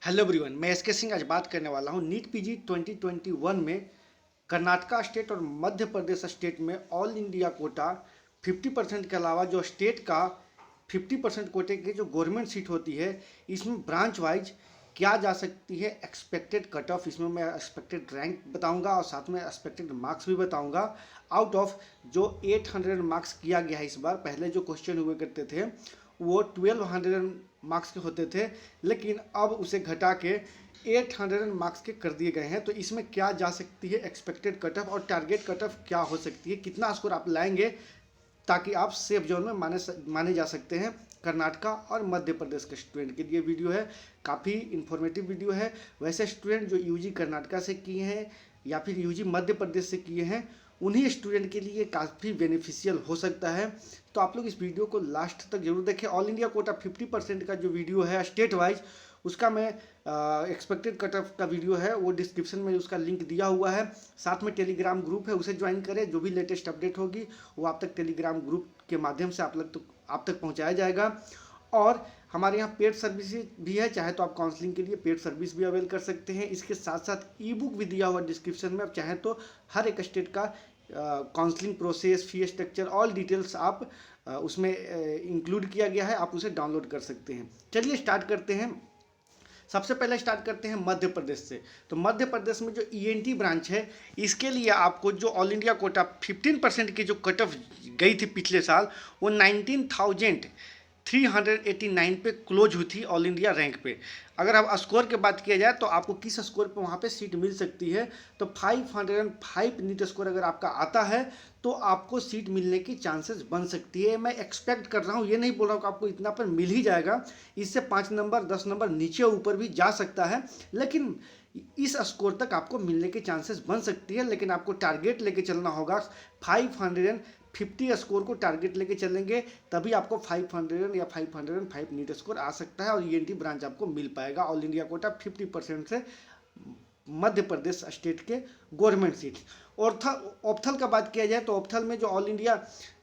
Hello everyone, मैं S के सिंह आज बात करने वाला हूँ नीट पीजी 2021 में कर्नाटका स्टेट और मध्य प्रदेश स्टेट में ऑल इंडिया कोटा 50% के अलावा जो स्टेट का 50% कोटे की जो गवर्नमेंट सीट होती है, इसमें ब्रांच वाइज क्या जा सकती है एक्सपेक्टेड कट ऑफ। इसमें मैं एक्सपेक्टेड रैंक बताऊंगा और साथ में एक्सपेक्टेड मार्क्स भी बताऊंगा। आउट ऑफ जो 800 मार्क्स किया गया है इस बार, पहले जो क्वेश्चन हुए करते थे वो 1200 मार्क्स के होते थे, लेकिन अब उसे घटा के 800 मार्क्स के कर दिए गए हैं। तो इसमें क्या जा सकती है एक्सपेक्टेड कट ऑफ और टारगेट कट ऑफ क्या हो सकती है, कितना स्कोर आप लाएंगे ताकि आप सेफ जोन में माने जा सकते हैं। कर्नाटका और मध्य प्रदेश के स्टूडेंट के लिए वीडियो है, काफ़ी इंफॉर्मेटिव वीडियो है। वैसे स्टूडेंट जो यूजी कर्नाटका से किए हैं या फिर यूजी मध्य प्रदेश से किए हैं, उन्हीं स्टूडेंट के लिए काफ़ी बेनिफिशियल हो सकता है। तो आप लोग इस वीडियो को लास्ट तक जरूर देखें। ऑल इंडिया कोटा 50% का जो वीडियो है स्टेट वाइज, उसका मैं एक्सपेक्टेड कट ऑफ का वीडियो है वो डिस्क्रिप्शन में उसका लिंक दिया हुआ है। साथ में टेलीग्राम ग्रुप है, उसे ज्वाइन करें। जो भी लेटेस्ट अपडेट होगी वो आप तक टेलीग्राम ग्रुप के माध्यम से आप तक पहुंचाया जाएगा। और हमारे यहाँ पेड सर्विस भी है, चाहे तो आप काउंसलिंग के लिए पेड सर्विस भी अवेल कर सकते हैं। इसके साथ साथ ई बुक भी दिया हुआ डिस्क्रिप्शन में। आप चाहे तो हर एक स्टेट का counselling process, fee structure, all details आप उसमें इंक्लूड किया गया है, आप उसे डाउनलोड कर सकते हैं। चलिए स्टार्ट करते हैं। सबसे पहले स्टार्ट करते हैं मध्य प्रदेश से। तो मध्य प्रदेश में जो ईएनटी ब्रांच है, इसके लिए आपको जो ऑल इंडिया कोटा 15% की जो कट ऑफ गई थी पिछले साल, वो 19,389 पे क्लोज हुई थी ऑल इंडिया रैंक पे। अगर अब स्कोर की बात किया जाए तो आपको किस स्कोर पे वहाँ पे सीट मिल सकती है, तो 505 नीट स्कोर अगर आपका आता है तो आपको सीट मिलने की चांसेस बन सकती है। मैं एक्सपेक्ट कर रहा हूँ, ये नहीं बोल रहा हूँ कि आपको इतना पर मिल ही जाएगा। इससे 5 नंबर 10 नंबर नीचे ऊपर भी जा सकता है, लेकिन इस स्कोर तक आपको मिलने की चांसेस बन सकती है। लेकिन आपको टारगेट लेके चलना होगा। 550 स्कोर को टारगेट लेके चलेंगे तभी आपको 500 या 505 नीट स्कोर आ सकता है और ईएनटी ब्रांच आपको मिल पाएगा। ऑल इंडिया कोटा 50% से मध्य प्रदेश स्टेट के गवर्नमेंट सीट। ऑप्थल का बात किया जाए तो ऑप्थल में जो ऑल इंडिया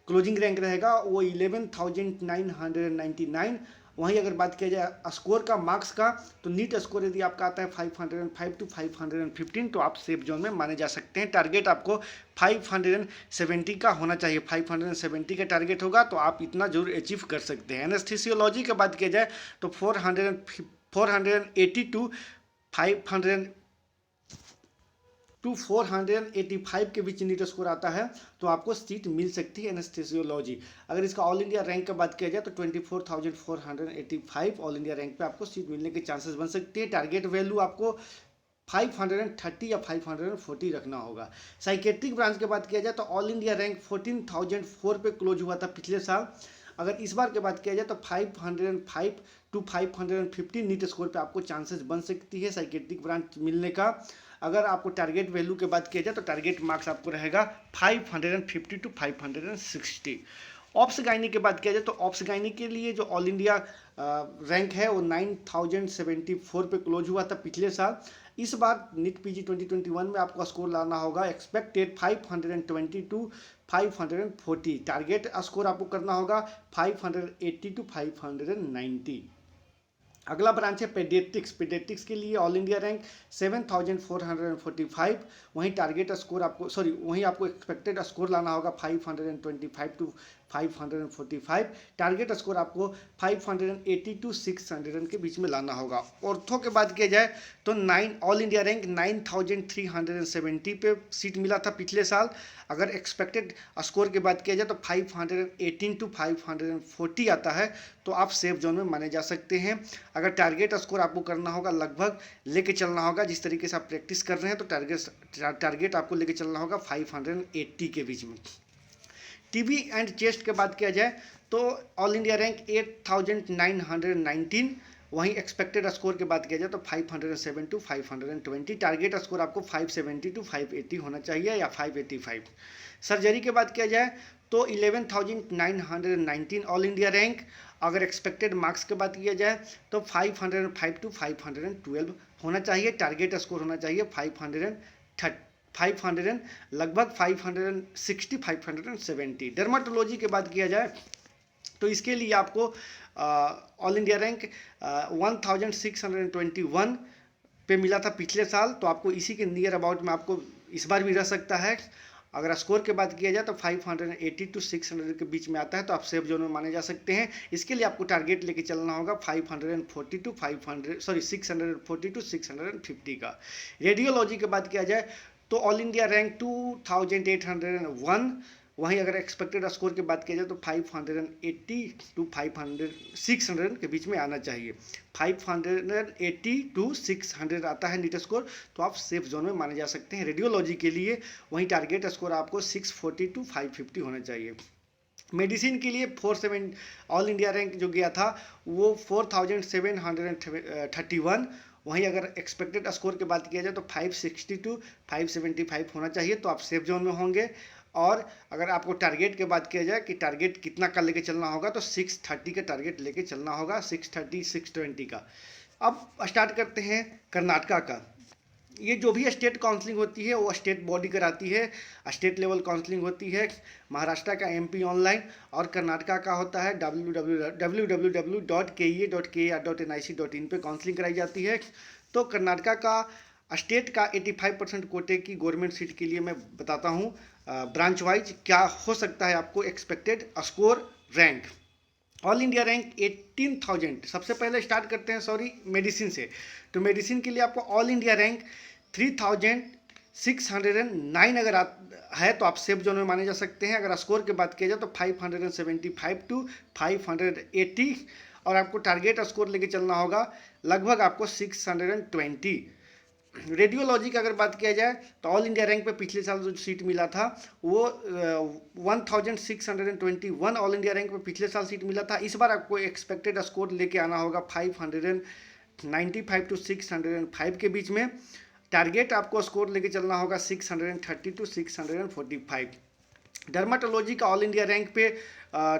क्लोजिंग रैंक रहेगा वो 11,999। वहीं अगर बात किया जाए स्कोर का, मार्क्स का, तो नीट स्कोर यदि आपका आता है 505 टू 515 तो आप सेफ जोन में माने जा सकते हैं। टारगेट आपको 570 का होना चाहिए। 570 का टारगेट होगा तो आप इतना जरूर अचीव कर सकते हैं। एनेस्थीसियोलॉजी की बात किया जाए तो 480 टू 485 के बीच नीट स्कोर आता है तो आपको सीट मिल सकती है एनेस्थीसियोलॉजी। अगर इसका ऑल इंडिया रैंक की बात किया जाए तो 24,485 ऑल इंडिया रैंक पे आपको सीट मिलने के चांसेस बन सकती है। टारगेट वैल्यू आपको 530 या 540 रखना होगा। साइकेट्रिक ब्रांच की बात किया जाए तो ऑल इंडिया रैंक 14,004 पे क्लोज हुआ था पिछले साल। अगर इस बार की बात किया जाए तो 505 टू 515 नीट स्कोर पे आपको चांसेस बन सकती है साइकेट्रिक ब्रांच मिलने का। अगर आपको टारगेट वैल्यू की बात किया जाए तो टारगेट मार्क्स आपको रहेगा 550 टू 560। ऑप्स गाइनी की बात किया जाए तो ऑप्स गाइनी के लिए जो ऑल इंडिया रैंक है वो 9,074 पे क्लोज हुआ था पिछले साल। इस बार नीट पीजी 2021 में आपको स्कोर लाना होगा एक्सपेक्टेड 520 टू 540। टारगेट स्कोर आपको करना होगा 580 टू 590। अगला ब्रांच है पेडियाट्रिक्स। पेडियाट्रिक्स के लिए ऑल इंडिया रैंक 7,445। वहीं टारगेट स्कोर आपको वहीं आपको एक्सपेक्टेड स्कोर लाना होगा 525 टू 545। टारगेट स्कोर आपको 580 टू 600 के बीच में लाना होगा। ऑर्थो के बात किया जाए तो ऑल इंडिया रैंक 9,370 पे सीट मिला था पिछले साल। अगर एक्सपेक्टेड स्कोर की बात किया जाए तो 518 टू 540 आता है तो आप सेफ जोन में माने जा सकते हैं। अगर टारगेट स्कोर आपको करना होगा, लगभग लेके चलना होगा, जिस तरीके से आप प्रैक्टिस कर रहे हैं तो टारगेट आपको लेके चलना होगा 580 के बीच में। टीबी एंड चेस्ट के बात किया जाए तो ऑल इंडिया रैंक 8,919। वहीं एक्सपेक्टेड स्कोर की बात किया जाए तो 507 टू 520। टारगेट स्कोर आपको 570 टू 580 होना चाहिए या 585। सर्जरी की बात किया जाए तो 11,919 ऑल इंडिया रैंक। अगर एक्सपेक्टेड मार्क्स की बात किया जाए तो 505 टू 512 होना चाहिए। टारगेट स्कोर होना चाहिए 500 लगभग 560 570। डर्माटोलॉजी की बात किया जाए तो इसके लिए आपको ऑल इंडिया रैंक 1621 पे मिला था पिछले साल, तो आपको इसी के नियर अबाउट में आपको इस बार भी रह सकता है। अगर स्कोर की बात किया जाए तो 580 टू 600 के बीच में आता है, तो आप सेफ जोन में माने जा सकते हैं। इसके लिए आपको टारगेट लेके चलना होगा 540 टू 640 टू 650 का। रेडियोलॉजी की बात किया जाए तो ऑल इंडिया रैंक 2801, वहीं अगर एक्सपेक्टेड स्कोर की बात की जाए तो 580 टू 600 के बीच में आना चाहिए। 580 टू 600 आता है नीट स्कोर, तो आप सेफ जोन में माने जा सकते हैं रेडियोलॉजी के लिए। वहीं टारगेट स्कोर आपको 640 टू 550 होना चाहिए। मेडिसिन के लिए 47 ऑल इंडिया रैंक जो गया था वो 4731, वहीं अगर एक्सपेक्टेड स्कोर की बात किया जाए तो 560 टू 575 होना चाहिए, तो आप सेफ जोन में होंगे। और अगर आपको टारगेट की बात किया जाए कि टारगेट कितना का लेके चलना होगा, तो 630 का टारगेट लेके चलना होगा, 630 620 का। अब स्टार्ट करते हैं कर्नाटका का। ये जो भी स्टेट काउंसलिंग होती है वो स्टेट बॉडी कराती है, स्टेट लेवल काउंसलिंग होती है। महाराष्ट्र का MP ऑनलाइन और कर्नाटका का होता है www.ke.kr.nic.in पे काउंसलिंग कराई जाती है। तो कर्नाटका का स्टेट का 85% कोटे की गवर्नमेंट सीट के लिए मैं बताता हूँ ब्रांच वाइज क्या हो सकता है आपको expected score rank. All India rank 18,000। सबसे पहले स्टार्ट करते हैं मेडिसिन से। तो मेडिसिन के लिए आपको ऑल इंडिया रैंक 3609 अगर है तो आप सेफ जोन में माने जा सकते हैं। अगर स्कोर की बात किया जाए तो 575 टू 580, और आपको टारगेट स्कोर लेके चलना होगा लगभग आपको 620। रेडियोलॉजी की अगर बात किया जाए तो ऑल इंडिया रैंक पे पिछले साल जो सीट मिला था वो 1621 ऑल इंडिया रैंक पे पिछले साल सीट मिला था। इस बार आपको एक्सपेक्टेड स्कोर लेके आना होगा 595 टू 605 के बीच में। टारगेट आपको स्कोर लेके चलना होगा 630 टू 645। डर्माटोलॉजी का ऑल इंडिया रैंक पे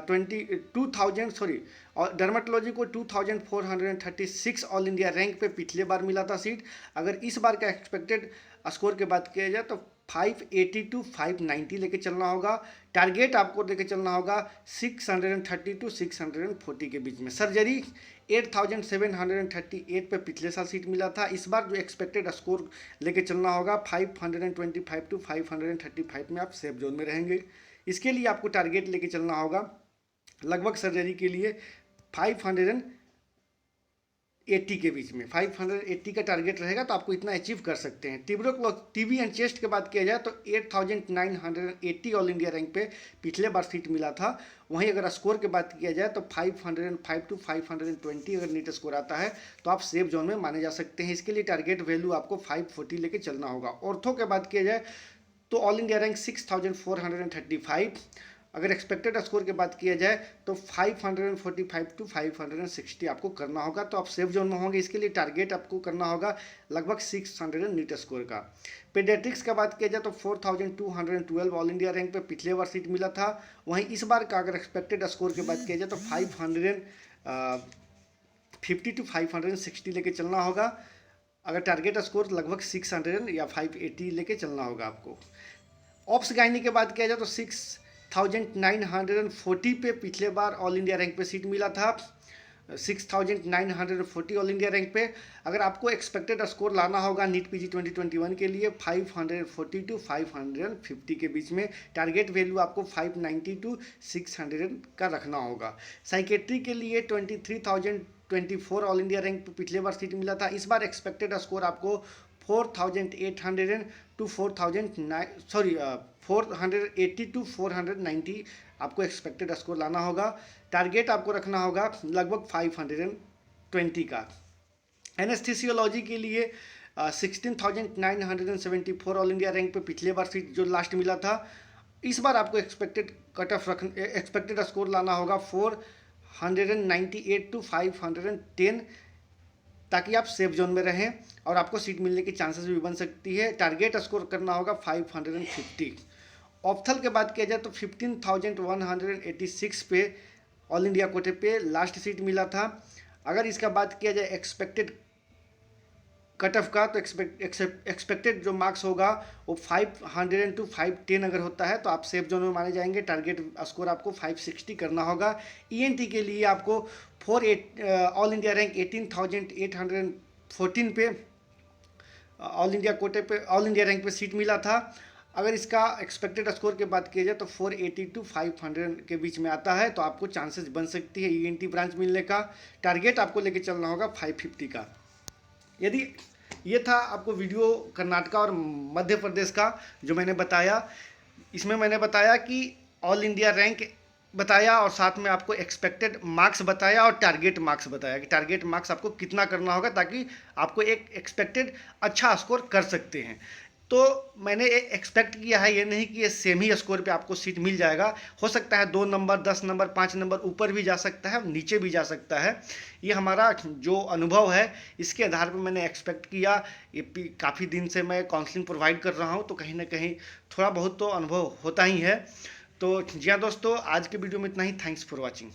22,000 और डर्माटोलॉजी को 2436 ऑल इंडिया रैंक पे पिछले बार मिला था सीट। अगर इस बार का एक्सपेक्टेड स्कोर की बात किया जाए तो 580 टू 590 लेके चलना होगा। टारगेट आपको लेके चलना होगा 630 टू 640 के बीच में। सर्जरी 8738 पे पिछले साल सीट मिला था। इस बार जो एक्सपेक्टेड स्कोर लेके चलना होगा 525 टू 535 में आप सेफ जोन में रहेंगे। इसके लिए आपको टारगेट लेके चलना होगा लगभग सर्जरी के लिए 580 के बीच में। 580 का टारगेट रहेगा तो आपको इतना अचीव कर सकते हैं। टीबी एंड चेस्ट की बात किया जाए तो 8980 ऑल इंडिया रैंक पे पिछले बार सीट मिला था। वहीं अगर स्कोर की बात किया जाए तो 505 टू 520 अगर नीट स्कोर आता है तो आप सेफ जोन में माने जा सकते हैं। इसके लिए टारगेट वैल्यू आपको 540 लेके चलना होगा। ऑर्थो की बात किया जाए तो ऑल इंडिया रैंक 6435। अगर एक्सपेक्टेड स्कोर की बात किया जाए तो 545 टू 560 आपको करना होगा, तो आप सेफ जोन में होंगे। इसके लिए टारगेट आपको करना होगा लगभग 600 नीट स्कोर का। पेडियाट्रिक्स का बात किया जाए तो 4212 ऑल इंडिया रैंक पे पिछले बार सीट मिला था। वहीं इस बार का अगर एक्सपेक्टेड स्कोर की बात किया जाए तो 550 टू 560 लेके चलना होगा। अगर टारगेट स्कोर लगभग 600 या 580 लेके चलना होगा आपको। ऑप्स गायनी के बात किया जाए तो 6940 पे पिछले बार ऑल इंडिया रैंक पे सीट मिला था। 6940 ऑल इंडिया रैंक पे अगर आपको एक्सपेक्टेड स्कोर लाना होगा नीट PG 2021 के लिए 540 टू 550 के बीच में। टारगेट वैल्यू आपको 590 टू 600 का रखना होगा। साइकेट्री के लिए 23,024 ऑल इंडिया रैंक पे पिछले बार सीट मिला था। इस बार एक्सपेक्टेड स्कोर आपको 4,800 टू 480 टू 490 आपको एक्सपेक्टेड स्कोर लाना होगा। टारगेट आपको रखना होगा लगभग 520 का। एनेस्थीसियोलॉजी के लिए 16,974 ऑल इंडिया रैंक पे पिछले बार सीट जो लास्ट मिला था। इस बार आपको एक्सपेक्टेड स्कोर लाना होगा 498 टू 510 ताकि आप सेफ जोन में रहें और आपको सीट मिलने की चांसेस भी बन सकती है। टारगेट स्कोर करना होगा 550। ऑप्थल के बात किया जाए तो 15,186 पे ऑल इंडिया कोटे पे लास्ट सीट मिला था। अगर इसका बात किया जाए एक्सपेक्टेड कट ऑफ का, तो एक्सपेक्टेड जो मार्क्स होगा वो 500 to 510 अगर होता है तो आप सेफ जोन में माने जाएंगे। टारगेट स्कोर आपको 560 करना होगा। ईएनटी के लिए आपको ऑल इंडिया रैंक 18,814 पे ऑल इंडिया कोटे पे, ऑल इंडिया रैंक पे सीट मिला था। अगर इसका एक्सपेक्टेड स्कोर की बात की जाए तो 480 to 500 के बीच में आता है, तो आपको चांसेस बन सकती है ईएनटी ब्रांच मिलने का। टारगेट आपको लेके चलना होगा 550 का। यदि ये था आपको वीडियो कर्नाटका और मध्य प्रदेश का जो मैंने बताया। इसमें मैंने बताया कि ऑल इंडिया रैंक बताया और साथ में आपको एक्सपेक्टेड मार्क्स बताया और टारगेट मार्क्स बताया कि टारगेट मार्क्स आपको कितना करना होगा ताकि आपको एक एक्सपेक्टेड अच्छा स्कोर कर सकते हैं। तो मैंने एक्सपेक्ट किया है, ये नहीं कि ये सेम ही स्कोर पे आपको सीट मिल जाएगा। हो सकता है 2 नंबर, 10 नंबर, 5 नंबर ऊपर भी जा सकता है, नीचे भी जा सकता है। ये हमारा जो अनुभव है इसके आधार पर मैंने एक्सपेक्ट किया। ये काफ़ी दिन से मैं काउंसलिंग प्रोवाइड कर रहा हूँ, तो कहीं ना कहीं थोड़ा बहुत तो अनुभव होता ही है। तो जी हाँ दोस्तों, आज के वीडियो में इतना ही। Thanks for watching.